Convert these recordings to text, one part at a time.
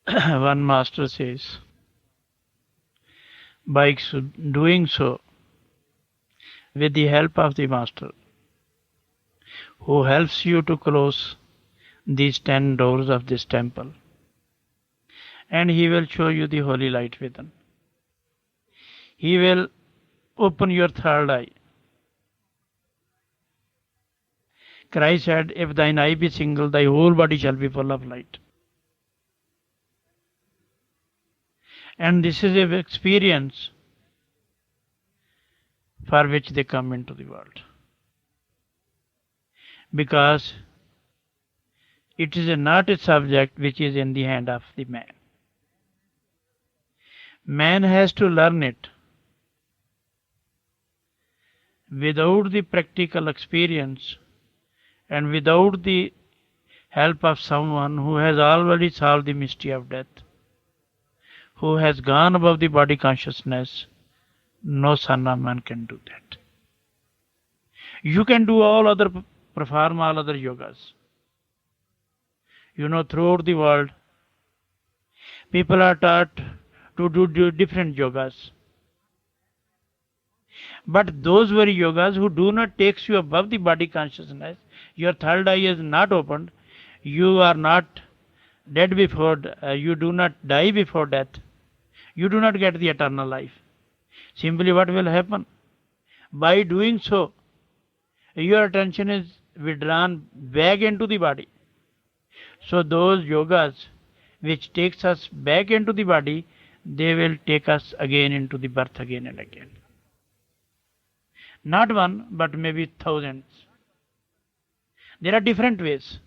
One master says, by doing so, with the help of the master, who helps you to close these 10 doors of this temple, and he will show you the holy light within. He will open your third eye. Christ said, if thine eye be single, thy whole body shall be full of light. And this is an experience for which they come into the world. Because it is not a subject which is in the hand of the man. Man has to learn it. Without the practical experience and without the help of someone who has already solved the mystery of death, who has gone above the body consciousness, no son of man can do that. You can do perform all other yogas. Throughout the world, people are taught to do different yogas. But those very yogas who do not take you above the body consciousness, your third eye is not opened, you are not dead before, you do not die before death, you do not get the eternal life. Simply what will happen? By doing so, your attention is withdrawn back into the body. So those yogas which takes us back into the body, they will take us again into the birth again and again. Not one, but maybe thousands. There are different ways.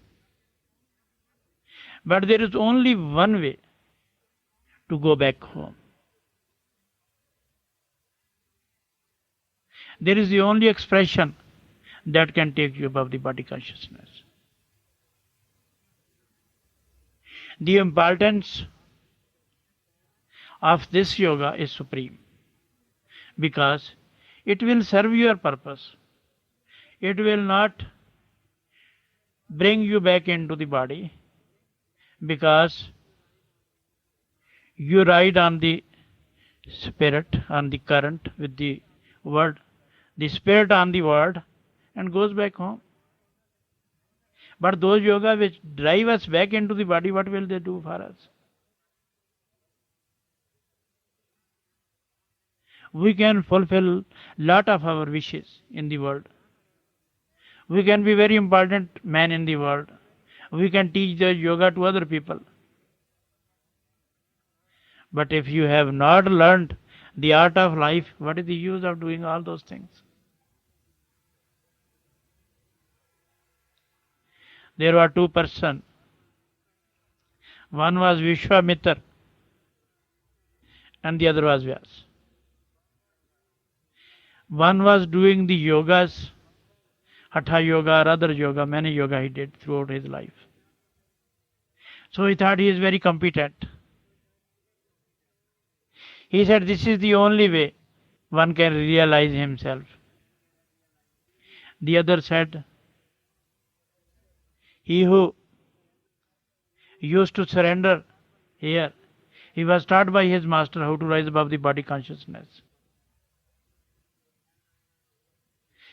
But there is only one way to go back home. There is the only expression that can take you above the body consciousness. The importance of this yoga is supreme because it will serve your purpose. It will not bring you back into the body because you ride on the spirit, on the current with the word, the spirit on the word and goes back home. But those yoga which drive us back into the body, what will they do for us? We can fulfill lot of our wishes in the world. We can be very important man in the world. We can teach the yoga to other people. But if you have not learned the art of life, what is the use of doing all those things? There were two persons. One was Vishwamitra and the other was Vyas. One was doing the yogas, Hatha yoga or other yoga, many yoga he did throughout his life. So he thought he is very competent. He said this is the only way one can realize himself. The other said, he who used to surrender here, he was taught by his master how to rise above the body consciousness.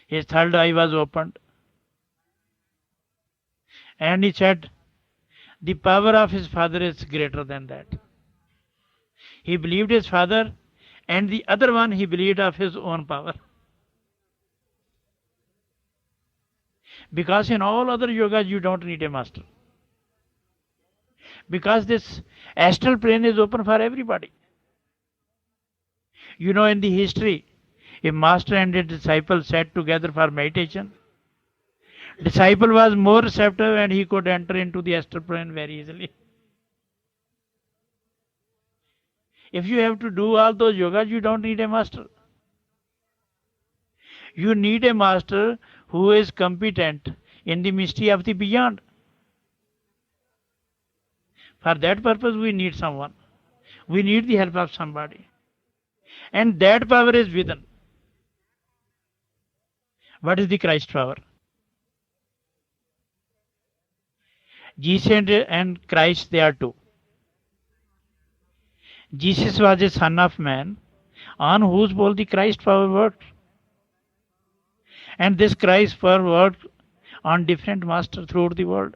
His third eye was opened. And he said, the power of his father is greater than that. He believed his father, and the other one he believed of his own power. Because in all other yogas you don't need a master. Because this astral plane is open for everybody. In the history, a master and a disciple sat together for meditation. Disciple was more receptive and he could enter into the astral plane very easily. If you have to do all those yogas, you don't need a master. You need a master who is competent in the mystery of the beyond. For that purpose, we need someone. We need the help of somebody. And that power is within. What is the Christ power? Jesus and Christ, they are two. Jesus was a son of man on whose bowl the Christ power worked. And this Christ power worked on different masters throughout the world.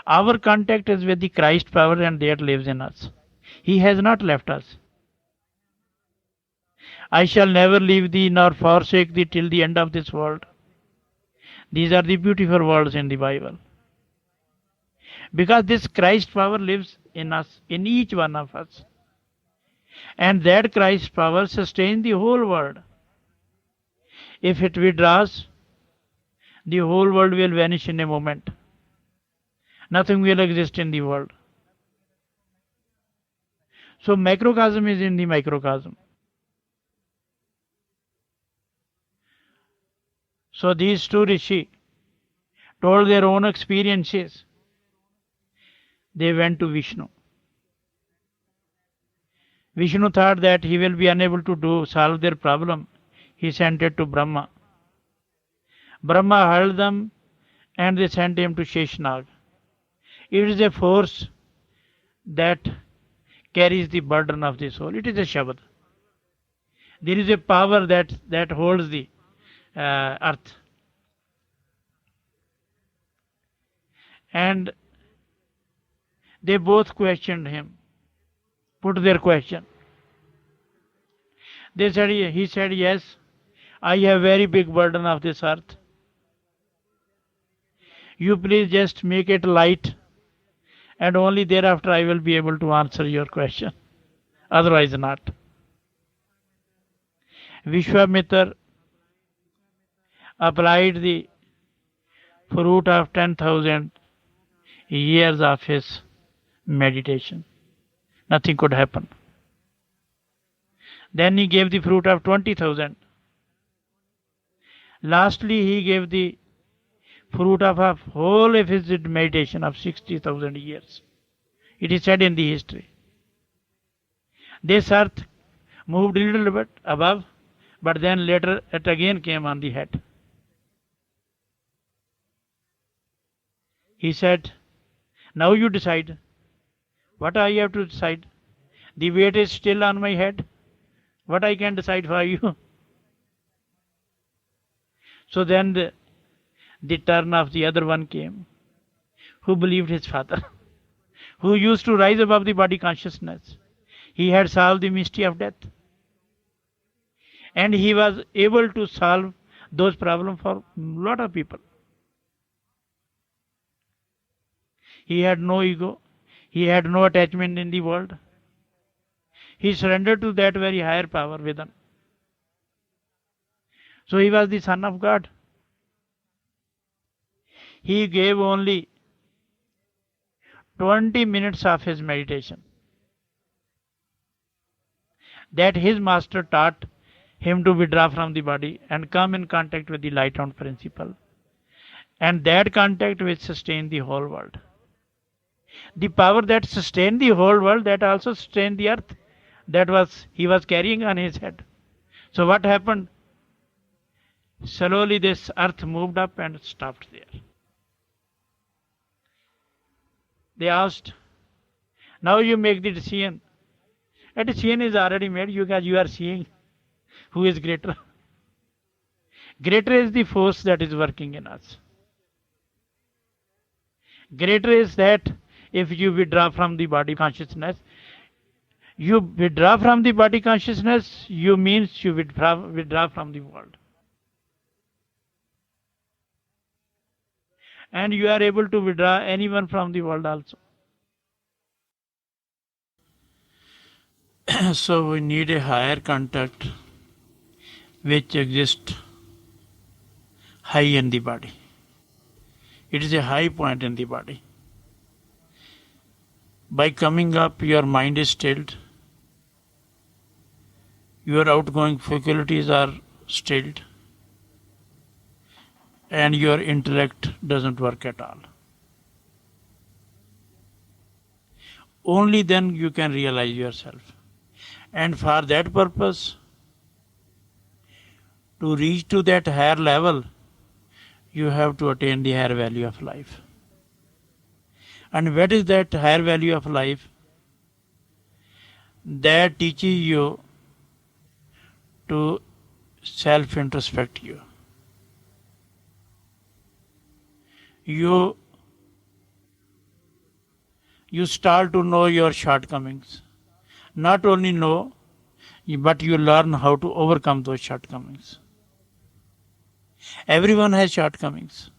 Our contact is with the Christ power and that lives in us. He has not left us. I shall never leave thee nor forsake thee till the end of this world. These are the beautiful words in the Bible. Because this Christ power lives in us, in each one of us. And that Christ power sustains the whole world. If it withdraws, the whole world will vanish in a moment. Nothing will exist in the world. So macrocosm is in the microcosm. So these two rishi told their own experiences. They went to Vishnu. Vishnu thought that he will be unable to solve their problem. He sent it to Brahma. Brahma heard them and they sent him to Sheshnag. It is a force that carries the burden of the soul. It is a Shabad. There is a power that holds the earth. And they both questioned him, put their question. He said, yes, I have very big burden of this earth. You please just make it light and only thereafter I will be able to answer your question. Otherwise not. Vishwamitra applied the fruit of 10,000 years of his meditation. Nothing could happen. Then he gave the fruit of 20,000. Lastly, he gave the fruit of a whole of his meditation of 60,000 years. It is said in the history. This earth moved a little bit above, but then later it again came on the head. He said, now you decide. What I have to decide? The weight is still on my head. What I can decide for you? So then the turn of the other one came, who believed his father, who used to rise above the body consciousness. He had solved the mystery of death. And he was able to solve those problems for a lot of people. He had no ego. He had no attachment in the world. He surrendered to that very higher power within. So he was the Son of God. He gave only 20 minutes of his meditation. That his master taught him to withdraw from the body and come in contact with the light on principle. And that contact will sustain the whole world. The power that sustained the whole world, that also sustained the earth. He was carrying on his head. So what happened? Slowly this earth moved up and stopped there. They asked, now you make the decision. A decision is already made. You are seeing who is greater. Greater is the force that is working in us. Greater is that if you withdraw from the body consciousness, you withdraw from the body consciousness, you means you withdraw from the world. And you are able to withdraw anyone from the world also. So we need a higher contact which exists high in the body. It is a high point in the body. By coming up, your mind is stilled. Your outgoing faculties are stilled. And your intellect doesn't work at all. Only then you can realize yourself. And for that purpose, to reach to that higher level, you have to attain the higher value of life. And what is that higher value of life? That teaches you to self-introspect you. You start to know your shortcomings. Not only know, but you learn how to overcome those shortcomings. Everyone has shortcomings.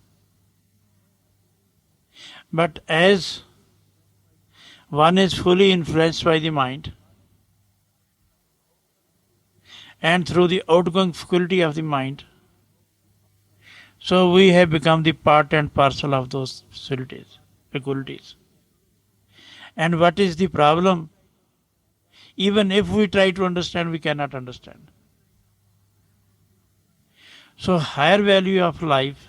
But as one is fully influenced by the mind, and through the outgoing faculty of the mind, so we have become the part and parcel of those faculties. And what is the problem? Even if we try to understand, we cannot understand. So higher value of life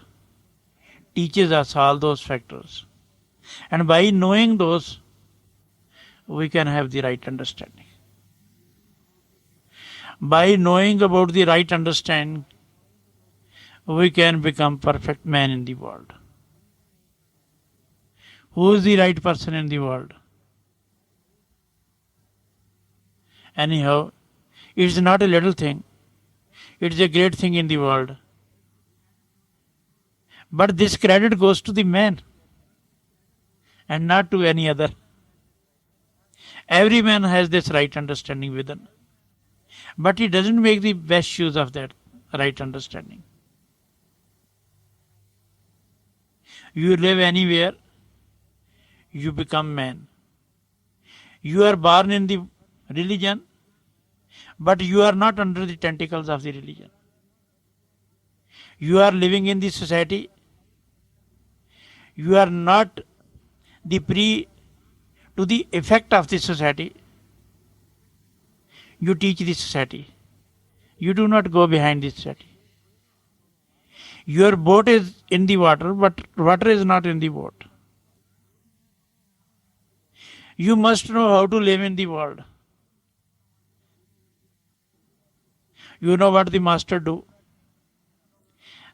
teaches us all those factors. And by knowing those, we can have the right understanding. By knowing about the right understanding, we can become perfect man in the world. Who is the right person in the world? Anyhow, it's not a little thing. It's a great thing in the world. But this credit goes to the man and not to any other. Every man has this right understanding within. But he doesn't make the best use of that right understanding. You live anywhere, you become man. You are born in the religion, but you are not under the tentacles of the religion. You are living in the society. You are not the prey to the effect of the society. You teach the society. You do not go behind the society. Your boat is in the water, but water is not in the boat. You must know how to live in the world. You know what the master do?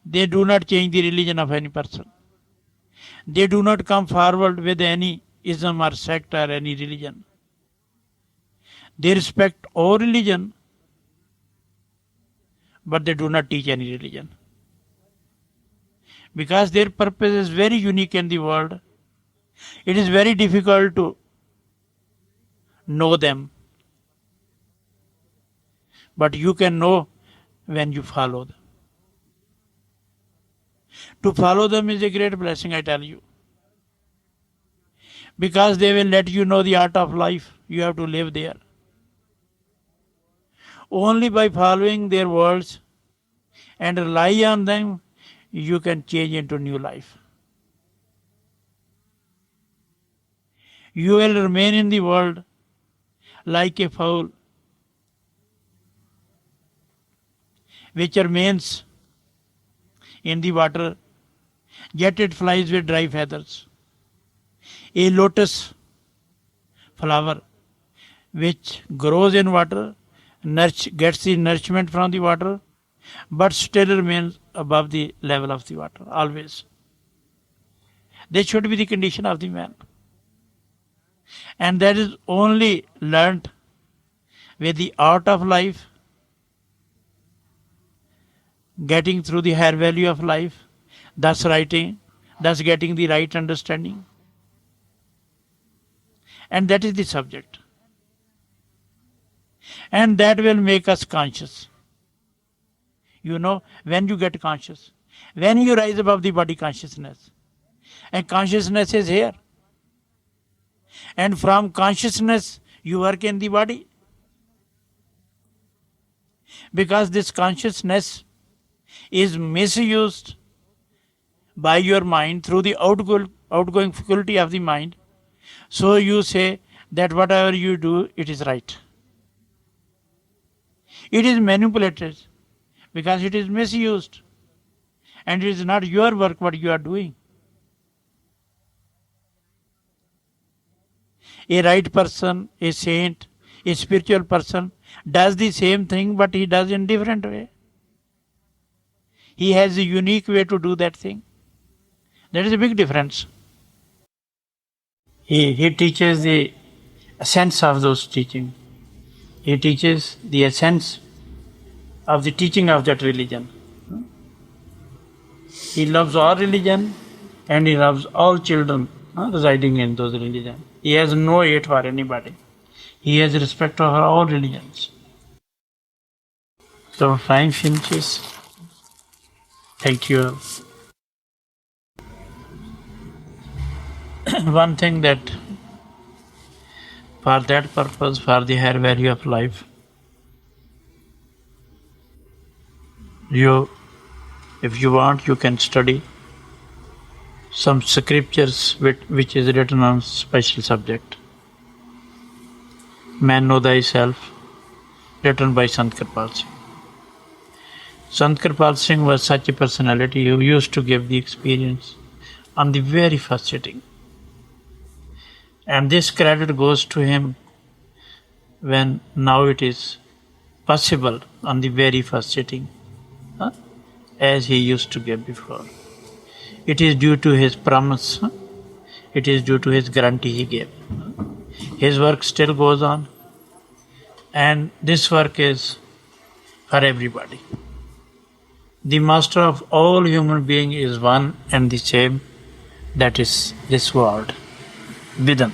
They do not change the religion of any person. They do not come forward with any ism or sect or any religion. They respect all religion, but they do not teach any religion. Because their purpose is very unique in the world, it is very difficult to know them. But you can know when you follow them. To follow them is a great blessing, I tell you. Because they will let you know the art of life. You have to live there. Only by following their words and rely on them, you can change into new life. You will remain in the world like a fowl which remains in the water, yet it flies with dry feathers. A lotus flower which grows in water, gets the nourishment from the water, but still remains above the level of the water, always. This should be the condition of the man. And that is only learnt with the art of life, getting through the higher value of life, thus writing, thus getting the right understanding. And that is the subject. And that will make us conscious. You know, when you get conscious, when you rise above the body consciousness, and consciousness is here. And from consciousness, you work in the body. Because this consciousness is misused by your mind through the outgoing faculty of the mind. So you say that whatever you do, it is right. It is manipulated because it is misused. And it is not your work what you are doing. A right person, a saint, a spiritual person does the same thing, but he does in different way. He has a unique way to do that thing. That is a big difference. He teaches the essence of those teaching. He teaches the essence of the teaching of that religion. He loves all religion and he loves all children residing in those religions. He has no hate for anybody. He has respect for all religions. So time finishes. Thank you. One thing that for that purpose, for the higher value of life, if you want, you can study some scriptures which is written on special subject. Man Know Thyself, written by Sant Kirpal Singh. Sant Kirpal Singh was such a personality who used to give the experience on the very first sitting. And this credit goes to him when now it is possible on the very first sitting, as he used to give before. It is due to his promise. It is due to his guarantee he gave. His work still goes on, and this work is for everybody. The master of all human beings is one and the same, that is this world, within.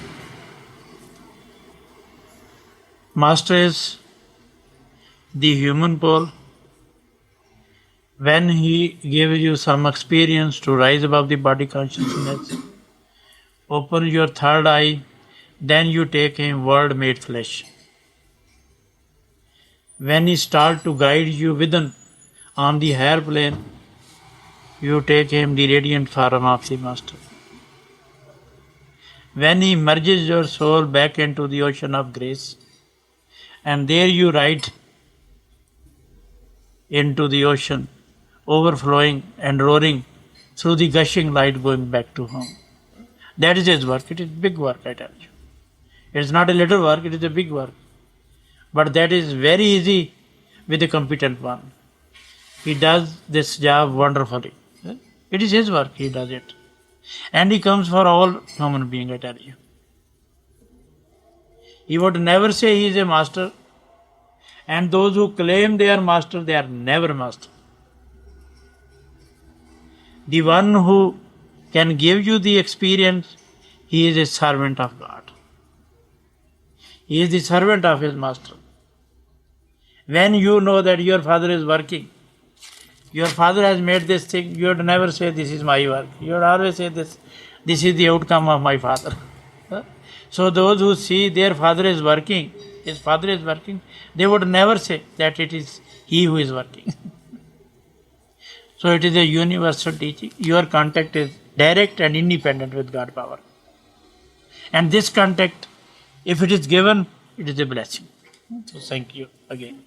Master is the human pole. When he gives you some experience to rise above the body consciousness, open your third eye, then you take him word made flesh. When he starts to guide you within on the higher plane, you take him the radiant form of the Master. When he merges your soul back into the ocean of grace, and there you ride into the ocean, overflowing and roaring through the gushing light going back to home. That is his work. It is big work, I tell you. It is not a little work, it is a big work. But that is very easy with a competent one. He does this job wonderfully. It is his work, he does it. And he comes for all human beings, I tell you. He would never say he is a master, and those who claim they are master, they are never master. The one who can give you the experience, he is a servant of God. He is the servant of his master. When you know that your father is working, your father has made this thing, you would never say this is my work. You would always say this is the outcome of my father. So those who see their father is working, his father is working, they would never say that it is he who is working. So it is a universal teaching. Your contact is direct and independent with God power. And this contact, if it is given, it is a blessing. So thank you again.